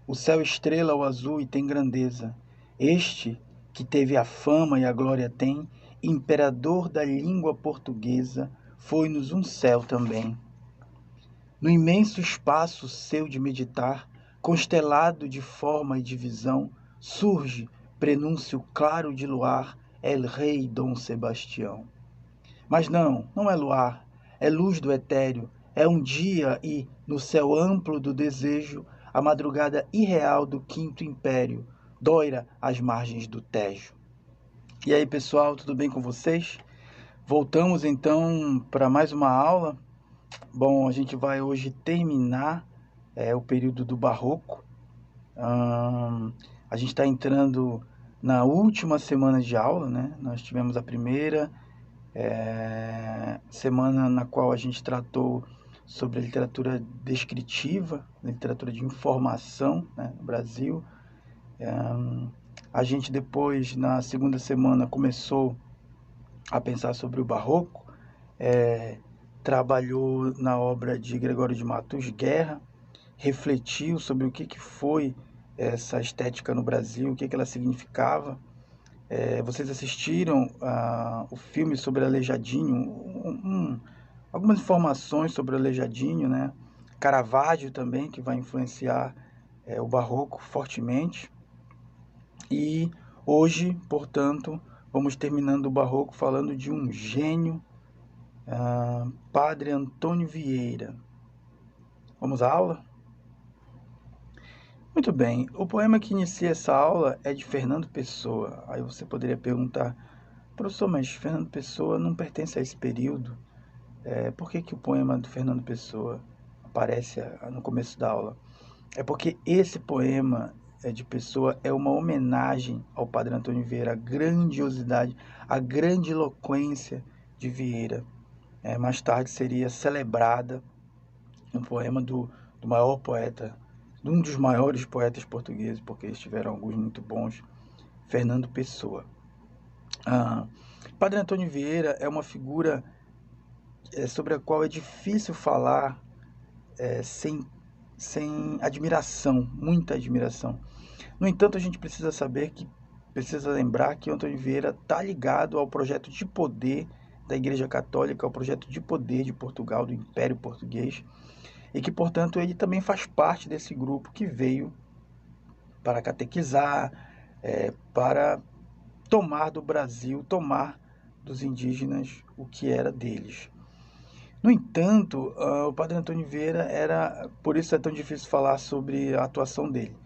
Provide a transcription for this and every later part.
O céu estrela o azul e tem grandeza. Este, que teve a fama e a glória tem, imperador da língua portuguesa, foi-nos um céu também. No imenso espaço seu de meditar, constelado de forma e de visão, surge, prenúncio claro de luar, El Rei Dom Sebastião. Mas não é luar, é luz do etéreo, é um dia e, no céu amplo do desejo, a madrugada irreal do Quinto Império, doira às margens do Tejo. E aí, pessoal, tudo bem com vocês? Voltamos então para mais uma aula. Bom, a gente vai hoje terminar o período do Barroco. A gente está entrando na última semana de aula, né? Nós tivemos a primeira semana na qual a gente tratou sobre a literatura descritiva, literatura de informação, né, no Brasil. A gente depois, na segunda semana, começou a pensar sobre o Barroco, trabalhou na obra de Gregório de Matos Guerra, refletiu sobre o que foi essa estética no Brasil, o que ela significava. Vocês assistiram o filme sobre Aleijadinho, algumas informações sobre Aleijadinho, né? Caravaggio também, que vai influenciar o Barroco fortemente. E hoje, portanto, vamos terminando o Barroco falando de um gênio, Padre Antônio Vieira. Vamos à aula? Muito bem, o poema que inicia essa aula é de Fernando Pessoa. Aí você poderia perguntar: professor, mas Fernando Pessoa não pertence a esse período? Por que o poema do Fernando Pessoa aparece no começo da aula? É porque esse poema de Pessoa é uma homenagem ao Padre Antônio Vieira, a grandiosidade, a grandiloquência de Vieira. Mais tarde seria celebrada um poema do maior poeta, de um dos maiores poetas portugueses, porque eles tiveram alguns muito bons, Fernando Pessoa. Padre Antônio Vieira é uma figura sobre a qual é difícil falar sem admiração, muita admiração. No entanto, a gente precisa lembrar que o Antônio Vieira está ligado ao projeto de poder da Igreja Católica, ao projeto de poder de Portugal, do Império Português, e que, portanto, ele também faz parte desse grupo que veio para catequizar, para tomar do Brasil, tomar dos indígenas o que era deles. No entanto, o Padre Antônio Vieira por isso é tão difícil falar sobre a atuação dele.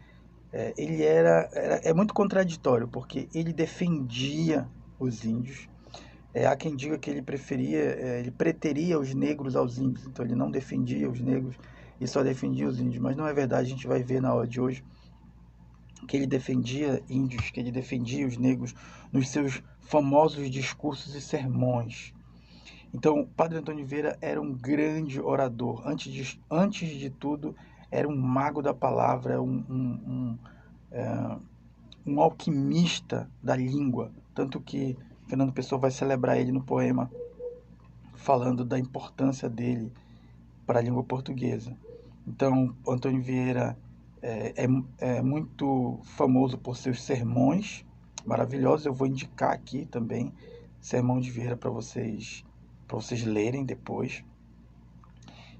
Ele é muito contraditório, porque ele defendia os índios. Há quem diga que ele preteria os negros aos índios, então ele não defendia os negros e só defendia os índios, mas não é verdade. A gente vai ver na aula de hoje que ele defendia índios, que ele defendia os negros nos seus famosos discursos e sermões. Então, Padre Antônio Vieira era um grande orador. Antes de tudo, era um mago da palavra, um alquimista da língua. Tanto que Fernando Pessoa vai celebrar ele no poema, falando da importância dele para a língua portuguesa. Então, Antônio Vieira é muito famoso por seus sermões maravilhosos. Eu vou indicar aqui também Sermão de Vieira para vocês lerem depois.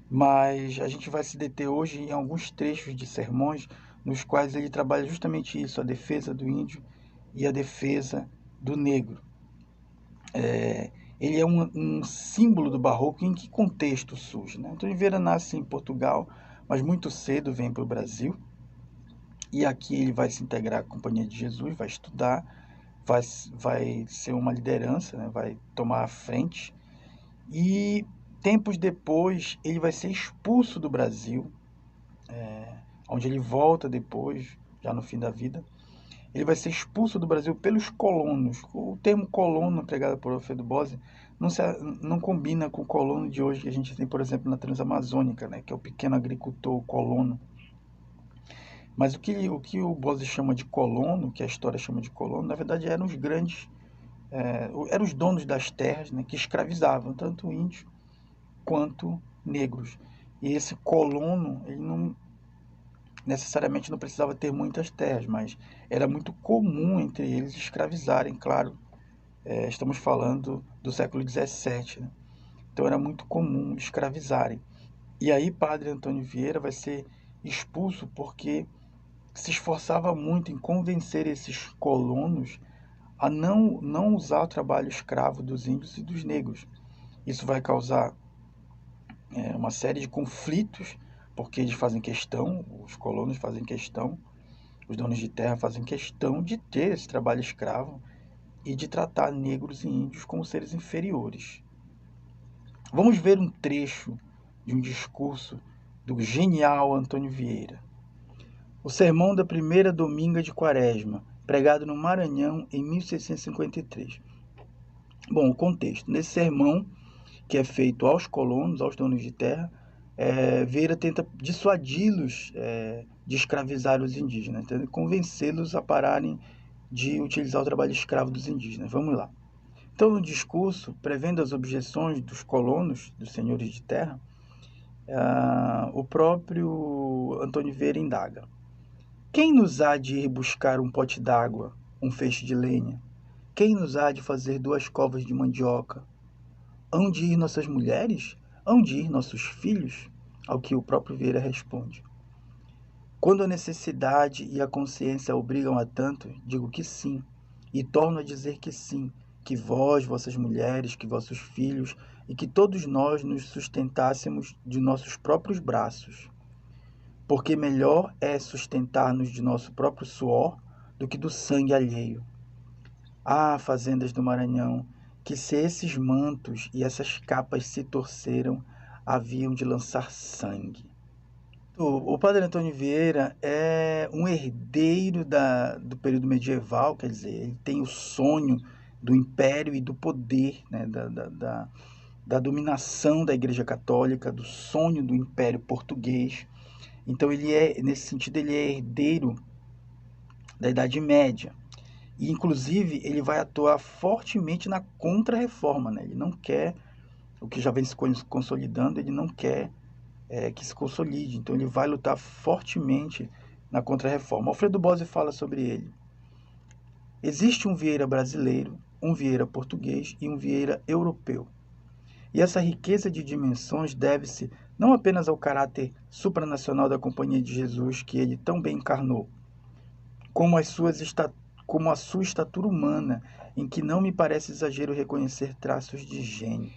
Mas a gente vai se deter hoje em alguns trechos de sermões nos quais ele trabalha justamente isso, a defesa do índio e a defesa do negro. Ele é um símbolo do Barroco. Em que contexto surge, né? Antônio Vieira nasce em Portugal, mas muito cedo vem para o Brasil. E aqui ele vai se integrar à Companhia de Jesus, vai estudar, vai ser uma liderança, né? Vai tomar a frente. E tempos depois ele vai ser expulso do Brasil, onde ele volta depois, já no fim da vida. Ele vai ser expulso do Brasil pelos colonos. O termo colono, empregado por Alfredo Bose, não combina com o colono de hoje que a gente tem, por exemplo, na Transamazônica, né, que é o pequeno agricultor, o colono. Mas o que o Bose chama de colono, que a história chama de colono, na verdade eram os grandes, eram os donos das terras, né, que escravizavam tanto índios quanto negros. E esse colono, ele necessariamente não precisava ter muitas terras, mas era muito comum entre eles escravizarem, claro. Estamos falando do século XVII, né? Então era muito comum escravizarem. E aí Padre Antônio Vieira vai ser expulso porque se esforçava muito em convencer esses colonos a não usar o trabalho escravo dos índios e dos negros. Isso vai causar uma série de conflitos, porque eles fazem questão, os colonos fazem questão, os donos de terra fazem questão de ter esse trabalho escravo e de tratar negros e índios como seres inferiores. Vamos ver um trecho de um discurso do genial Antônio Vieira. O sermão da primeira dominga de Quaresma, pregado no Maranhão em 1653. Bom, o contexto. Nesse sermão, que é feito aos colonos, aos donos de terra, Vieira tenta dissuadi-los de escravizar os indígenas, tenta convencê-los a pararem de utilizar o trabalho escravo dos indígenas. Vamos lá. Então, no discurso, prevendo as objeções dos colonos, dos senhores de terra, o próprio Antônio Vieira indaga: quem nos há de ir buscar um pote d'água, um feixe de lenha? Quem nos há de fazer 2 covas de mandioca? Hão de ir nossas mulheres? Hão de ir nossos filhos? Ao que o próprio Vieira responde: quando a necessidade e a consciência obrigam a tanto, digo que sim, e torno a dizer que sim, que vós, vossas mulheres, que vossos filhos, e que todos nós nos sustentássemos de nossos próprios braços. Porque melhor é sustentar-nos de nosso próprio suor do que do sangue alheio. Ah, fazendas do Maranhão, que se esses mantos e essas capas se torceram, haviam de lançar sangue. O padre Antônio Vieira é um herdeiro do período medieval, quer dizer, ele tem o sonho do império e do poder, né, da dominação da Igreja Católica, do sonho do Império Português. Então, nesse sentido, ele é herdeiro da Idade Média. E, inclusive, ele vai atuar fortemente na Contra-Reforma, né? Ele não quer, o que já vem se consolidando, ele não quer que se consolide. Então, ele vai lutar fortemente na Contra-Reforma. Alfredo Bozzi fala sobre ele. Existe um Vieira brasileiro, um Vieira português e um Vieira europeu. E essa riqueza de dimensões deve-se não apenas ao caráter supranacional da Companhia de Jesus que ele tão bem encarnou, como a sua estatura humana, em que não me parece exagero reconhecer traços de gênio.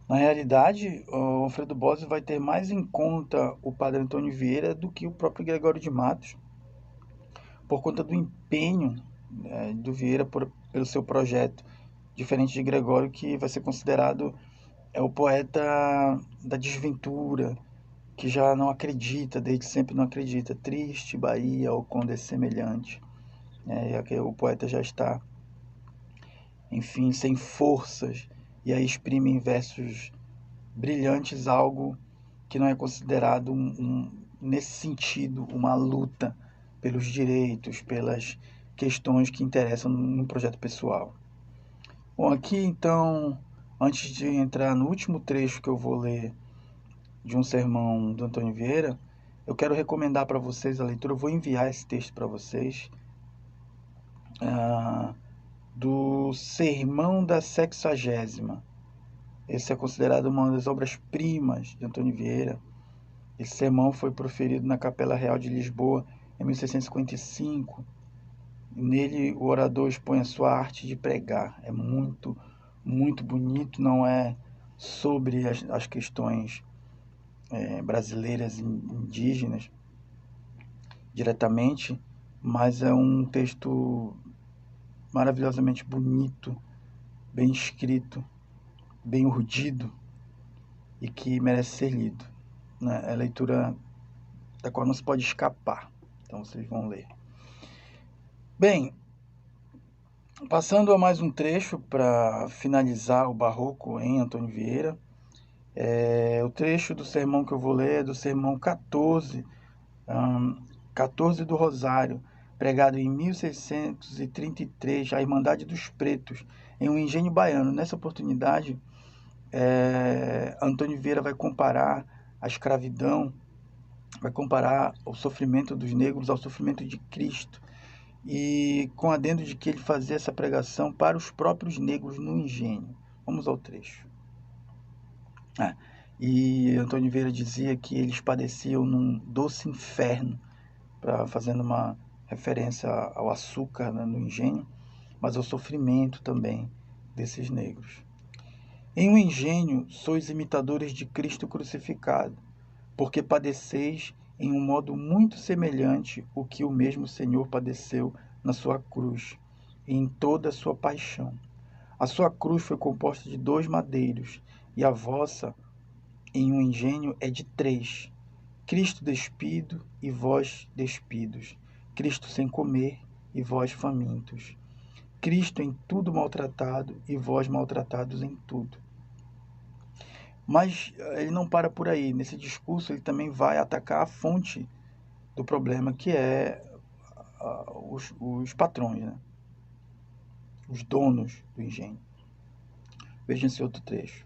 Na realidade, o Alfredo Bozzi vai ter mais em conta o padre Antônio Vieira do que o próprio Gregório de Matos, por conta do empenho do Vieira pelo seu projeto, diferente de Gregório, que vai ser considerado o poeta da desventura, que já não acredita, desde sempre não acredita. Triste Bahia, o conde é semelhante. O poeta já está, enfim, sem forças, e aí exprime em versos brilhantes algo que não é considerado, nesse sentido, uma luta pelos direitos, pelas questões que interessam no projeto pessoal. Bom, aqui então, antes de entrar no último trecho que eu vou ler de um sermão do Antônio Vieira, eu quero recomendar para vocês a leitura. Eu vou enviar esse texto para vocês, do Sermão da Sexagésima. Esse é considerado uma das obras-primas de Antônio Vieira. Esse sermão foi proferido na Capela Real de Lisboa em 1655. Nele, o orador expõe a sua arte de pregar. É muito, muito bonito. Não é sobre as questões brasileiras e indígenas diretamente, mas é um texto maravilhosamente bonito, bem escrito, bem urdido e que merece ser lido. Né? É a leitura da qual não se pode escapar. Então vocês vão ler. Bem, passando a mais um trecho para finalizar o barroco em Antônio Vieira. O trecho do sermão que eu vou ler é do sermão 14 do Rosário, pregado em 1633, a Irmandade dos Pretos, em um engenho baiano. Nessa oportunidade, Antônio Vieira vai comparar a escravidão vai comparar o sofrimento dos negros ao sofrimento de Cristo, e com adendo de que ele fazia essa pregação para os próprios negros no Engenho. Vamos ao trecho. E Antônio Vieira dizia que eles padeciam num doce inferno, fazendo uma referência ao açúcar, né, no engenho, mas ao sofrimento também desses negros. Em um engenho sois imitadores de Cristo crucificado, porque padeceis em um modo muito semelhante o que o mesmo Senhor padeceu na sua cruz, e em toda a sua paixão. A sua cruz foi composta de 2 madeiros, e a vossa, em um engenho, é de 3. Cristo despido e vós despidos. Cristo sem comer e vós famintos. Cristo em tudo maltratado e vós maltratados em tudo. Mas ele não para por aí. Nesse discurso ele também vai atacar a fonte do problema, que é os patrões, né? Os donos do engenho. Vejam esse outro trecho.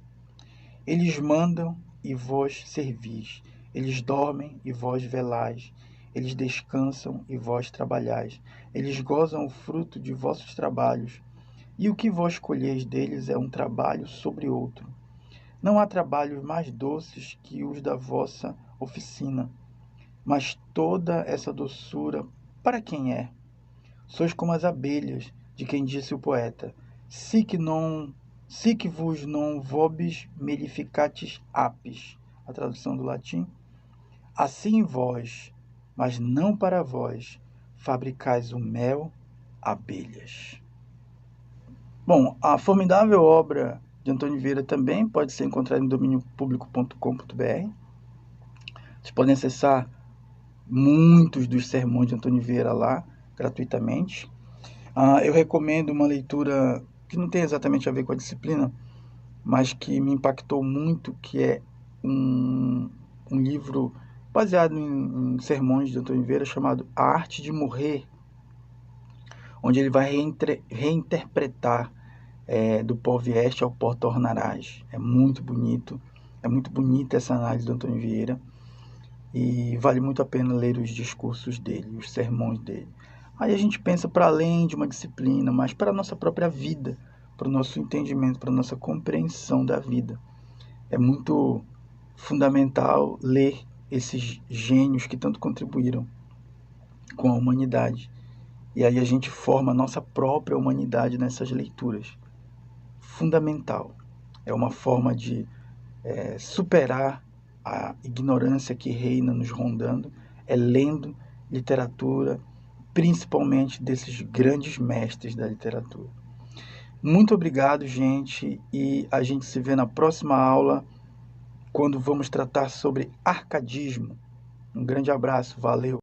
Eles mandam e vós servis. Eles dormem e vós velais. Eles descansam e vós trabalhais. Eles gozam o fruto de vossos trabalhos. E o que vós colheis deles é um trabalho sobre outro. Não há trabalhos mais doces que os da vossa oficina. Mas toda essa doçura, para quem é? Sois como as abelhas, de quem disse o poeta: sic vos non vobis mellificatis apis. A tradução do latim. Assim vós, mas não para vós, fabricais o mel, abelhas. Bom, a formidável obra de Antônio Vieira também pode ser encontrada em dominiopublico.com.br. Vocês podem acessar muitos dos sermões de Antônio Vieira lá, gratuitamente. Eu recomendo uma leitura que não tem exatamente a ver com a disciplina, mas que me impactou muito, que é um livro baseado em sermões de Antônio Vieira, chamado A Arte de Morrer, onde ele vai reinterpretar do pó vieste ao pó tornarás. É muito bonito, é muito bonita essa análise do Antônio Vieira, e vale muito a pena ler os discursos dele, os sermões dele. Aí a gente pensa para além de uma disciplina, mas para a nossa própria vida, para o nosso entendimento, para a nossa compreensão da vida. É muito fundamental ler esses gênios que tanto contribuíram com a humanidade. E aí a gente forma a nossa própria humanidade nessas leituras. Fundamental. É uma forma de superar a ignorância que reina nos rondando, é lendo literatura, principalmente desses grandes mestres da literatura. Muito obrigado, gente, e a gente se vê na próxima aula, quando vamos tratar sobre arcadismo. Um grande abraço, valeu!